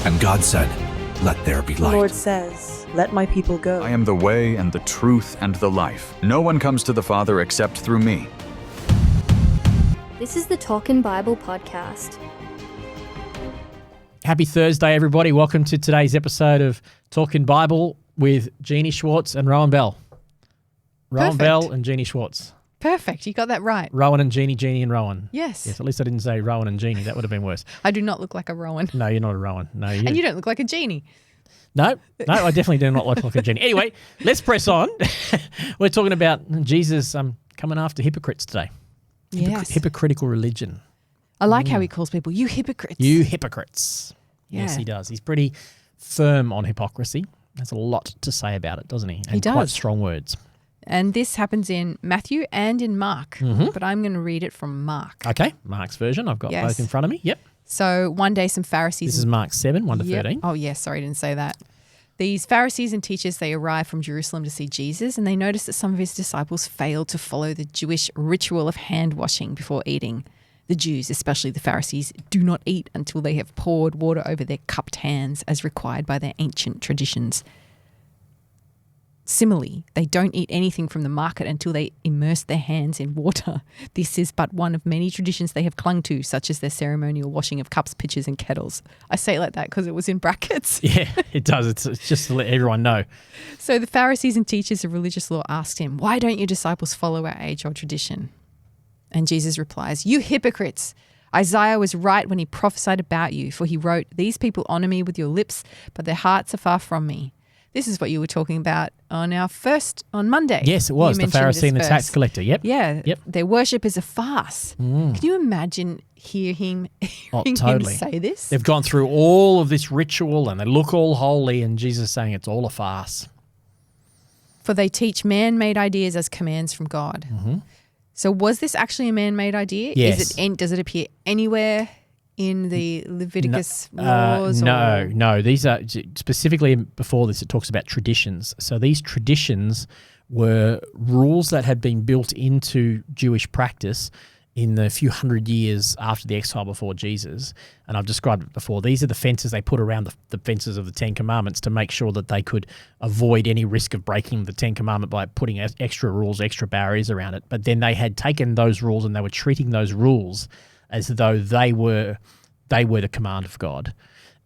And God said, "Let there be The light." Lord says, "Let my people go." I am the way and the truth and the life. No one comes to the Father except through me. This is the Talkin' Bible podcast. Happy Thursday, everybody. Welcome to today's episode of Talkin' Bible with Jeanie, Schwarz and Rohan Bell. Rohan Perfect. Bell and Jeanie, Schwarz. Perfect. You got that right. Rohan and Jeanie, Jeanie and Rohan. Yes. Yes, at least I didn't say Rohan and Jeanie. That would have been worse. I do not look like a Rowan. No, you're not a Rohan. No, And you don't look like a Jeanie. No, I definitely do not look like a Jeanie. Anyway, let's press on. We're talking about Jesus coming after hypocrites today. Yes. Hypocritical religion. I like how he calls people, you hypocrites. You hypocrites. Yes, Yeah. he does. He's pretty firm on hypocrisy. Has a lot to say about it, doesn't he? And He does. quite strong words. And this happens in Matthew and in Mark. But I'm going to read it from Mark. Okay, Mark's version. I've got Yes. both in front of me. Yep. So one day some Pharisees... This is Mark 7, 1 to Yep. 13. Oh, yes. Sorry, I didn't say that. These Pharisees and teachers, they arrived from Jerusalem to see Jesus, and they noticed that some of his disciples failed to follow the Jewish ritual of hand washing before eating. The Jews, especially the Pharisees, do not eat until they have poured water over their cupped hands as required by their ancient traditions. Similarly, they don't eat anything from the market until they immerse their hands in water. This is but one of many traditions they have clung to, such as their ceremonial washing of cups, pitchers and kettles. I say it like that because it was in brackets. Yeah, it does. It's just to let everyone know. So the Pharisees and teachers of religious law asked him, "Why don't your disciples follow our age-old tradition?" And Jesus replies, "You hypocrites! Isaiah was right when he prophesied about you, for he wrote, 'These people honor me with your lips, but their hearts are far from me.'" This is what you were talking about on Monday. Yes, it was. You The mentioned Pharisee and the this tax verse. collector. Yep. Yeah. Yep. Their worship is a farce. Can you imagine hearing Totally. him say this? They've gone through all of this ritual and they look all holy, and Jesus saying it's all a farce. For they teach man-made ideas as commands from God. So was this actually a man-made idea? Yes. Does it appear anywhere in the Leviticus laws? No. These are specifically before this. It talks about traditions. So these traditions were rules that had been built into Jewish practice in the few hundred years after the exile before Jesus. And I've described it before. These are the fences they put around the fences of the Ten Commandments to make sure that they could avoid any risk of breaking the Ten Commandment by putting extra rules, extra barriers around it. But then they had taken those rules and they were treating those rules as though they were the command of God.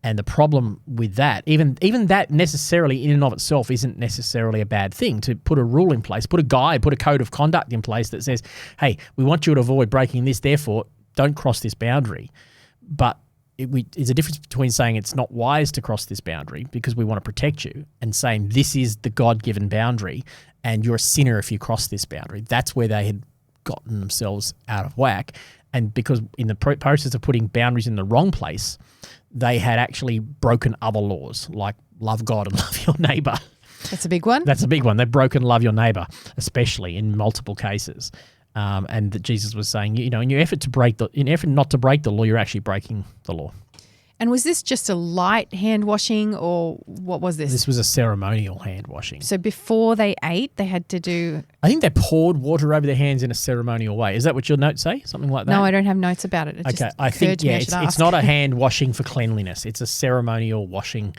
And the problem with that, even that necessarily in and of itself isn't necessarily a bad thing, to put a rule in place, put a guide, put a code of conduct in place that says, hey, we want you to avoid breaking this, therefore don't cross this boundary. But there's a difference between saying it's not wise to cross this boundary because we want to protect you, and saying this is the God-given boundary and you're a sinner if you cross this boundary. That's where they had gotten themselves out of whack. And because in the process of putting boundaries in the wrong place, they had actually broken other laws, like love God and love your neighbor. That's a big one. That's a big one. They've broken love your neighbor, especially in multiple cases. And that Jesus was saying, in your effort not to break the law, you're actually breaking the law. And was this just a light hand washing, or what was this? This was a ceremonial hand washing. So before they ate, they had to do... I think they poured water over their hands in a ceremonial way. Is that what your notes say? Something like that? No, I don't have notes about it. I think, it's not a hand washing for cleanliness. It's a ceremonial washing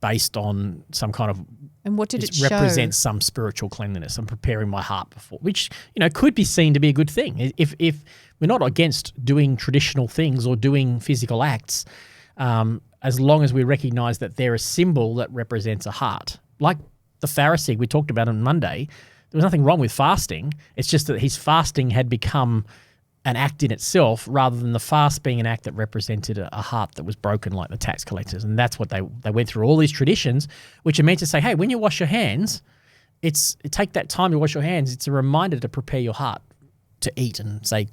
based on some kind of... And what did it show? Represents some spiritual cleanliness. I'm preparing my heart before, which, could be seen to be a good thing. If we're not against doing traditional things or doing physical acts, as long as we recognize that they're a symbol that represents a heart. Like the Pharisee we talked about on Monday, there was nothing wrong with fasting. It's just that his fasting had become an act in itself rather than the fast being an act that represented a heart that was broken, like the tax collectors. And that's what they went through all these traditions, which are meant to say, hey, when you wash your hands, take that time to wash your hands. It's a reminder to prepare your heart to eat and say,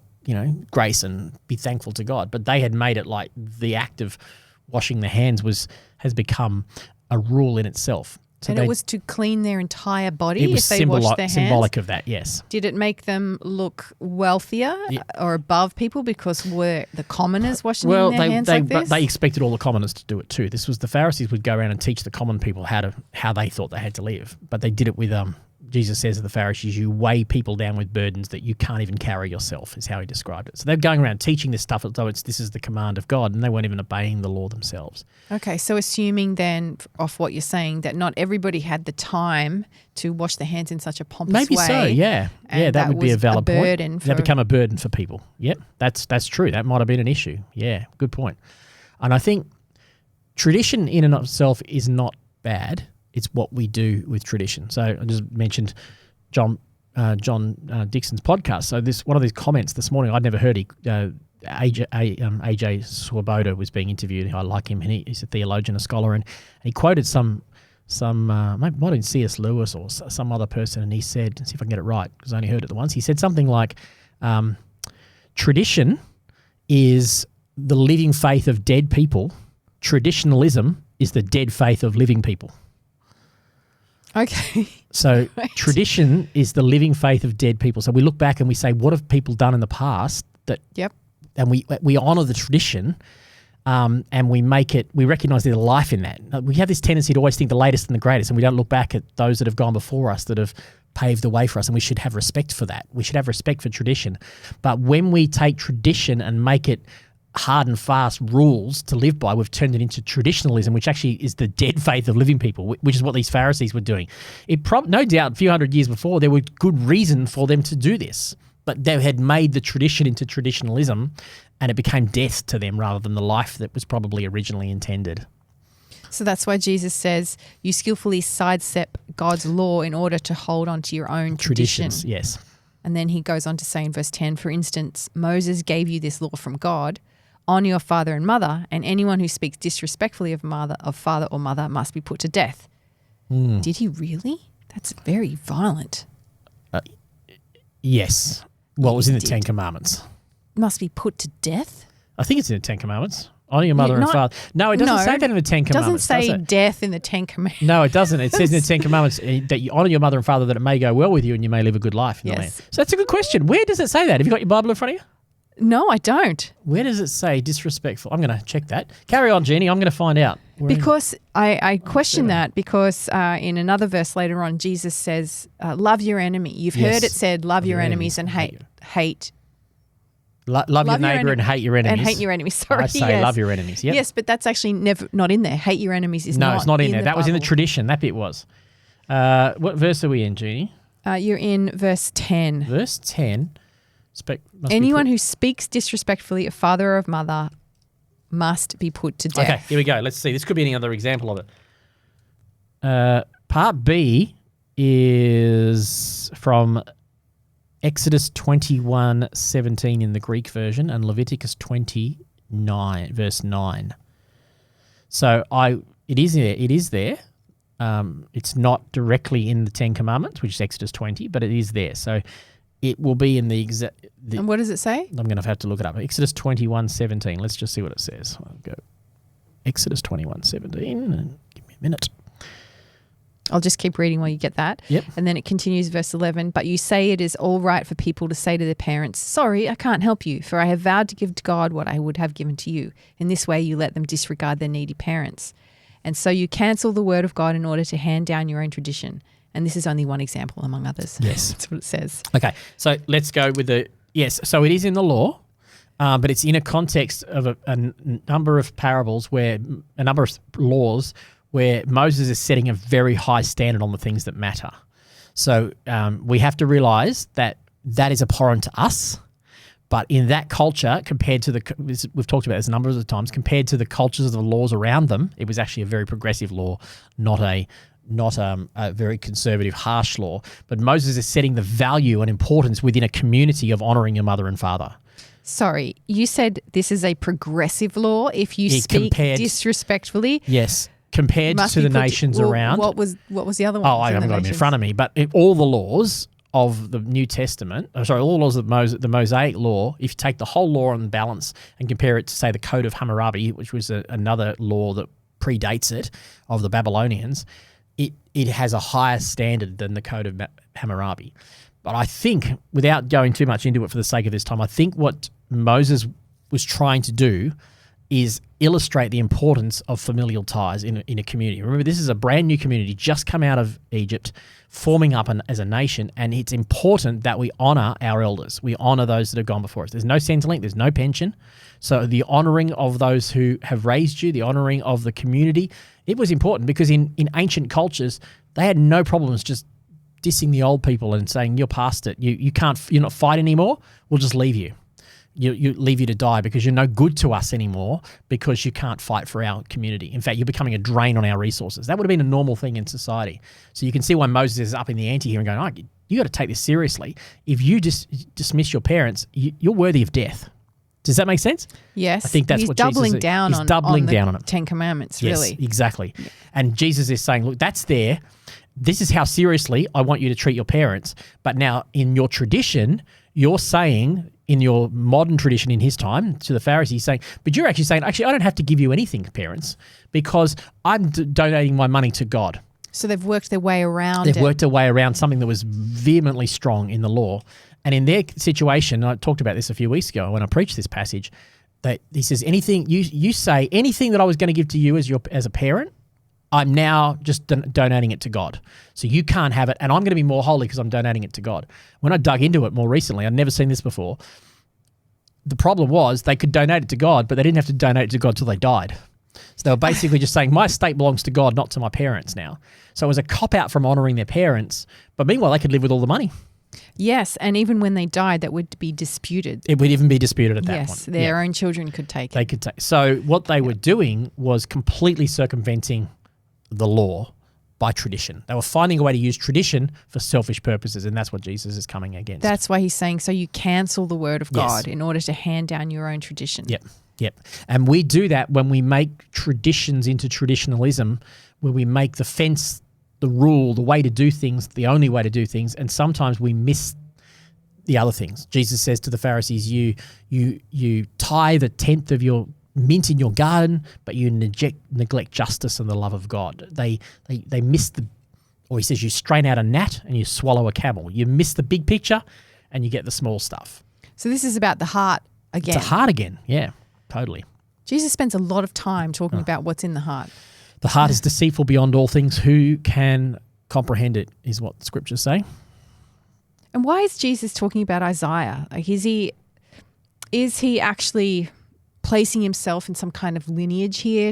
grace and be thankful to God. But they had made it like the act of washing the hands has become a rule in itself. So it was to clean their entire body it was if they washed their hands? Symbolic of that, yes. Did it make them look wealthier or above people because were the commoners washing their hands like this? They expected all the commoners to do it too. This was the Pharisees would go around and teach the common people how they thought they had to live. But they did it with Jesus says to the Pharisees, you weigh people down with burdens that you can't even carry yourself, is how he described it. So they're going around teaching this stuff as though this is the command of God, and they weren't even obeying the law themselves. Okay, so assuming then, off what you're saying, that not everybody had the time to wash their hands in such a pompous way. Maybe so, yeah. And Yeah, that would be a valid point. point. That become a burden for people. Yep, that's true. That might have been an issue. Yeah, good point. And I think tradition in and of itself is not bad. It's what we do with tradition. So I just mentioned John Dixon's podcast. So one of these comments this morning, I'd never heard. AJ Swoboda was being interviewed. I like him. And he's a theologian, a scholar, and he quoted some might have been C.S. Lewis or some other person, and he said, let's see if I can get it right because I only heard it the once. He said something like, tradition is the living faith of dead people. Traditionalism is the dead faith of living people. Okay. So Right. tradition is the living faith of dead people. So we look back and we say, what have people done in the past that, Yep. and we honour the tradition, and we recognise there's life in that. We have this tendency to always think the latest and the greatest, and we don't look back at those that have gone before us that have paved the way for us, and we should have respect for that. We should have respect for tradition. But when we take tradition and make it hard and fast rules to live by, we've turned it into traditionalism, which actually is the dead faith of living people, which is what these Pharisees were doing. No doubt a few hundred years before, there were good reason for them to do this, but they had made the tradition into traditionalism, and it became death to them rather than the life that was probably originally intended. So that's why Jesus says you skillfully sidestep God's law in order to hold on to your own tradition. Traditions, yes. And then he goes on to say in verse 10, for instance, Moses gave you this law from God, honor your father and mother, and anyone who speaks disrespectfully of father or mother must be put to death. Did he really? That's very violent. Yes. Well, it was in the He Ten did. Commandments. Must be put to death? I think it's in the Ten Commandments. Honor your mother and not- father. No, it doesn't No, say that in the Ten It doesn't Commandments. say does it? death in the Ten Commandments. No, it doesn't. It says in the Ten Commandments that you honour your mother and father that it may go well with you and you may live a good life in the land. Yes. So that's a good question. Where does it say that? Have you got your Bible in front of you? No, I don't. Where does it say disrespectful? I'm going to check that. Carry on, Jeanie. I'm going to find out. Because I question that because in another verse later on, Jesus says, love your enemy. You've Yes. heard it said, love your enemies and hate Love your neighbour and hate your enemies. And hate your enemies. Sorry, I say yes. love your enemies. Yep. Yes, but that's actually not in there. Hate your enemies is not. No, it's not in there. the That was in the Bible. tradition. That bit was. What verse are we in, Jeanie? You're in verse 10. Verse 10. Anyone who speaks disrespectfully of father or of mother must be put to death. Okay, here we go. Let's see. This could be any other example of it. Part B is from Exodus 21:17 in the Greek version and Leviticus 29, verse 9. So it is there. It's not directly in the Ten Commandments, which is Exodus 20, but it is there. So it will be in the exact. And what does it say? I'm going to have to look it up. Exodus 21:17. Let's just see what it says. I'll go Exodus 21:17 and give me a minute. I'll just keep reading while you get that. Yep. And then it continues, verse 11. But you say it is all right for people to say to their parents, sorry, I can't help you, for I have vowed to give to God what I would have given to you. In this way, you let them disregard their needy parents. And so you cancel the word of God in order to hand down your own tradition. And this is only one example among others. Yes. That's what it says. Okay, so let's go with yes. So it is in the law, but it's in a context of a number of parables a number of laws where Moses is setting a very high standard on the things that matter. So we have to realize that is abhorrent to us, but in that culture, compared to we've talked about this a number of times, compared to the cultures of the laws around them, it was actually a very progressive law, not a very conservative, harsh law. But Moses is setting the value and importance within a community of honouring your mother and father. Sorry, you said this is a progressive law if you speak disrespectfully. Yes. Compared to the nations around. What was the other one? Oh, I haven't got them in front of me. But all the laws of the New Testament, all the laws of the Mosaic law, if you take the whole law on balance and compare it to, say, the Code of Hammurabi, which was another law that predates it, of the Babylonians, it has a higher standard than the Code of Hammurabi. But I think, without going too much into it for the sake of this time, I think what Moses was trying to do is illustrate the importance of familial ties in a community. Remember, this is a brand new community just come out of Egypt, forming up as a nation, and it's important that we honour our elders. We honour those that have gone before us. There's no Centrelink, there's no pension. So the honouring of those who have raised you, the honouring of the community, it was important because in ancient cultures, they had no problems just dissing the old people and saying, you're past it, you're not fight anymore, we'll just leave you. You leave you to die because you're no good to us anymore because you can't fight for our community. In fact, you're becoming a drain on our resources. That would have been a normal thing in society. So you can see why Moses is up in the ante here and going, oh, you got to take this seriously. If you just dismiss your parents, you're worthy of death. Does that make sense? Yes. I think that's what doubling Jesus down is. on doubling the down on it. 10 Commandments, Yes, really. exactly. And Jesus is saying, look, that's there. This is how seriously I want you to treat your parents. But now in your tradition, you're saying, in your modern tradition in his time, to the Pharisees saying, but you're actually saying, actually, I don't have to give you anything, parents, because I'm donating my money to God. So they've worked their way around They've worked their way around something that was vehemently strong in the law. And in their situation, I talked about this a few weeks ago when I preached this passage, that he says, anything you say, anything that I was going to give to you as a parent, I'm now just donating it to God. So you can't have it, and I'm going to be more holy because I'm donating it to God. When I dug into it more recently, I'd never seen this before. The problem was they could donate it to God, but they didn't have to donate it to God till they died. So they were basically just saying, my estate belongs to God, not to my parents now. So it was a cop-out from honouring their parents, but meanwhile, they could live with all the money. Yes, and even when they died, that would be disputed. It would even be disputed at that point. Yes, their own children could take it. They could take. So what they were doing was completely circumventing the law by tradition. They were finding a way to use tradition for selfish purposes, and that's what Jesus is coming against. That's why he's saying, so you cancel the word of God in order to hand down your own tradition. Yep. And we do that when we make traditions into traditionalism, where we make the fence the rule, the way to do things, the only way to do things, and sometimes we miss the other things. Jesus says to the Pharisees, you tithe a tenth of your mint in your garden, but you neglect justice and the love of God. They miss or he says you strain out a gnat and you swallow a camel. You miss the big picture and you get the small stuff. So this is about the heart again. It's the heart again. Yeah, totally. Jesus spends a lot of time talking about what's in the heart. The heart is deceitful beyond all things. Who can comprehend it, is what the scriptures say. And why is Jesus talking about Isaiah? Like, is he actually placing himself in some kind of lineage here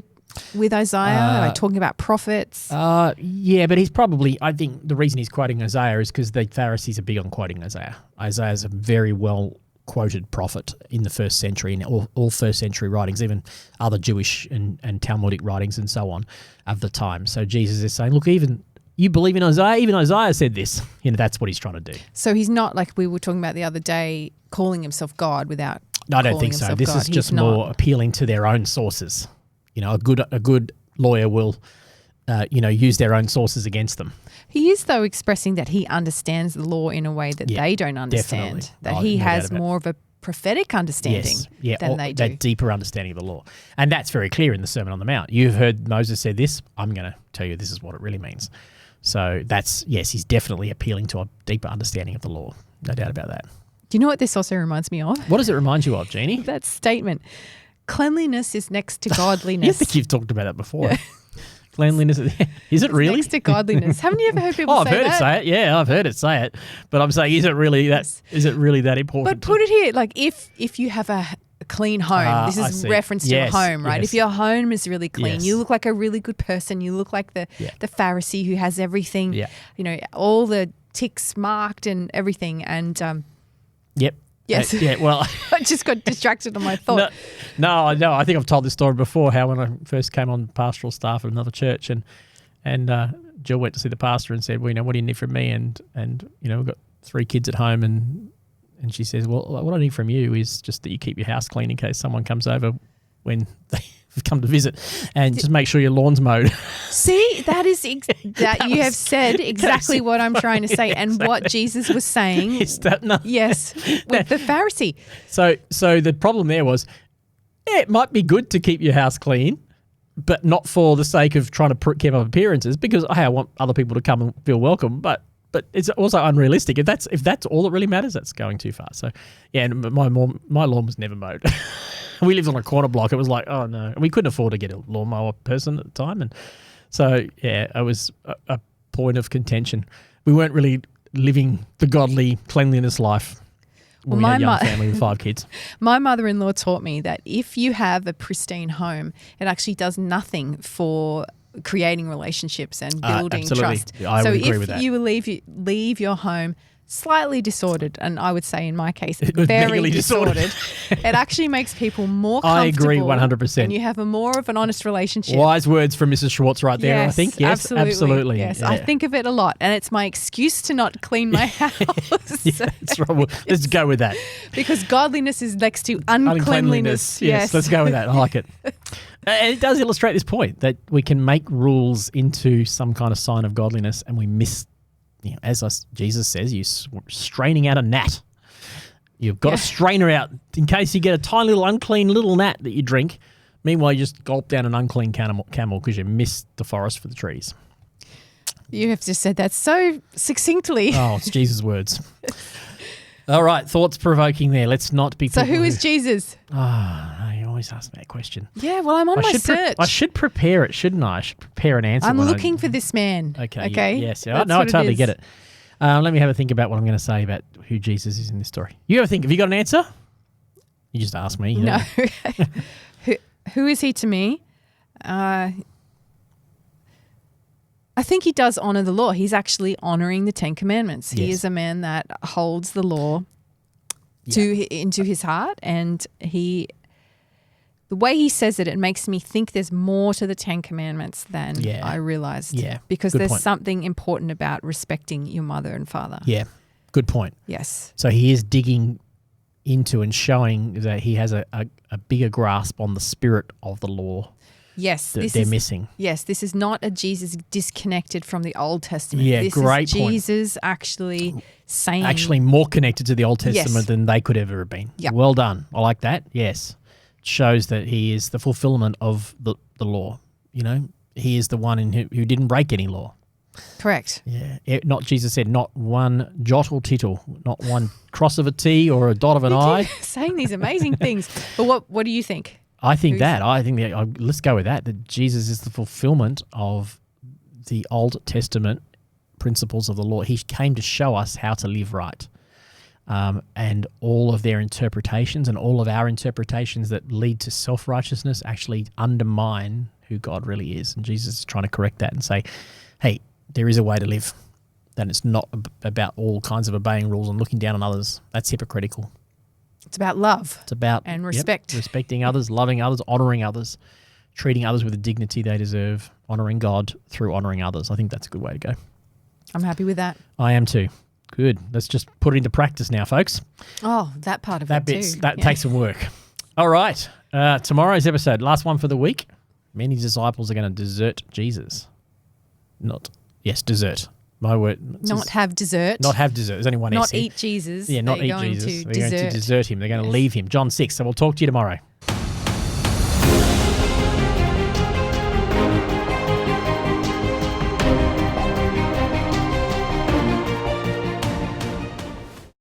with Isaiah? Like talking about prophets? Yeah, but he's probably, I think the reason he's quoting Isaiah is because the Pharisees are big on quoting Isaiah. Isaiah is a very well quoted prophet in the first century, in all first century writings, even other Jewish and Talmudic writings and so on of the time. So Jesus is saying, look, even you believe in Isaiah, even Isaiah said this. That's what he's trying to do. So he's not, like we were talking about the other day, calling himself God without No, I don't think so. This is just more appealing to their own sources. A good lawyer will, use their own sources against them. He is, though, expressing that he understands the law in a way that they don't understand. Definitely. That he has more of a prophetic understanding than they do. That deeper understanding of the law. And that's very clear in the Sermon on the Mount. You've heard Moses said this. I'm going to tell you this is what it really means. So he's definitely appealing to a deeper understanding of the law. No doubt about that. Do you know what this also reminds me of? What does it remind you of, Jeanie? That statement. Cleanliness is next to godliness. You think you've talked about that before. Cleanliness, is it really? Next to godliness. Haven't you ever heard people say that? I've heard it say it. Yeah, I've heard it say it. But I'm saying, is it really that important? But put it here, like if you have a clean home, this is reference to a home, right? If your home is really clean, you look like a really good person. You look like the Pharisee who has everything, all the ticks marked and everything. And yep. Yes. Well, I just got distracted on my thought. No. I think I've told this story before, how when I first came on pastoral staff at another church and Jill went to see the pastor and said, well, what do you need from me? And we've got 3 kids at home and she says, well, what I need from you is just that you keep your house clean in case someone comes over when they've come to visit, and just make sure your lawn's mowed. See, that is you have said exactly what I'm trying to say, and what Jesus was saying. Is that no? Yes, with the Pharisee. So the problem there was, it might be good to keep your house clean, but not for the sake of trying to keep up appearances, because I want other people to come and feel welcome. But but it's also unrealistic. If that's all that really matters, that's going too far. So, yeah, and my lawn was never mowed. We lived on a corner block. It was like, oh no, we couldn't afford to get a lawnmower person at the time, and so yeah, it was a point of contention. We weren't really living the godly cleanliness life. When we had a young family with 5 kids. My mother-in-law taught me that if you have a pristine home, it actually does nothing for creating relationships and building trust. I would agree with that. So if you leave your home slightly disordered, and I would say in my case, very disordered, it actually makes people more comfortable. I agree 100%. And you have a more of an honest relationship. Wise words from Mrs. Schwarz right there, I think. Yes, absolutely. Yes, yeah. I think of it a lot, and it's my excuse to not clean my house. Yeah, that's right. Well, let's go with that. Because godliness is next to uncleanliness. Yes, let's go with that. I like it. And it does illustrate this point that we can make rules into some kind of sign of godliness, and we miss. As Jesus says, you're straining out a gnat. You've got a strainer out in case you get a tiny little unclean little gnat that you drink. Meanwhile, you just gulp down an unclean camel because you missed the forest for the trees. You have just said that so succinctly. Oh, it's Jesus' words. All right, thoughts provoking there. Let's not be. So who is Jesus? You always ask me that question. Yeah, well, I'm on my search. I should prepare it, shouldn't I? I should prepare an answer. I'm looking for this man. Okay. Yes. No, I totally get it. Let me have a think about what I'm going to say about who Jesus is in this story. You ever think? Have you got an answer? You just ask me. No. Who is he to me? I think he does honor the law. He's actually honoring the 10 Commandments. He is a man that holds the law into his heart, and the way he says it makes me think there's more to the 10 Commandments than I realized. Yeah, because there's something important about respecting your mother and father. Yeah, good point. Yes. So he is digging into and showing that he has a bigger grasp on the spirit of the law. Yes, that they're missing. Yes, this is not a Jesus disconnected from the Old Testament. Yeah, this great is Jesus actually saying... Actually more connected to the Old Testament than they could ever have been. Yep. Well done. I like that. Yes. It shows that he is the fulfillment of the law. He is the one who didn't break any law. Correct. Yeah. Jesus said, not one jot or tittle, not one cross of a T or a dot of an I. Saying these amazing things. But what do you think? I think let's go with that Jesus is the fulfillment of the Old Testament principles of the law. He came to show us how to live right. And all of their interpretations and all of our interpretations that lead to self-righteousness actually undermine who God really is. And Jesus is trying to correct that and say, hey, there is a way to live. That it's not about all kinds of obeying rules and looking down on others. That's hypocritical. It's about love. It's about and respect. Respecting others, loving others, honouring others, treating others with the dignity they deserve, honouring God through honouring others. I think that's a good way to go. I'm happy with that. I am too. Good. Let's just put it into practice now, folks. Oh, that part of that it bit too. That takes some work. All right. Tomorrow's episode, last one for the week. Many disciples are going to desert Jesus. Desert. My word. Not have dessert. Not have dessert. There's only one S. Not eat Jesus. Yeah, not eat Jesus. They're going to desert him. They're going to leave him. John 6. So we'll talk to you tomorrow.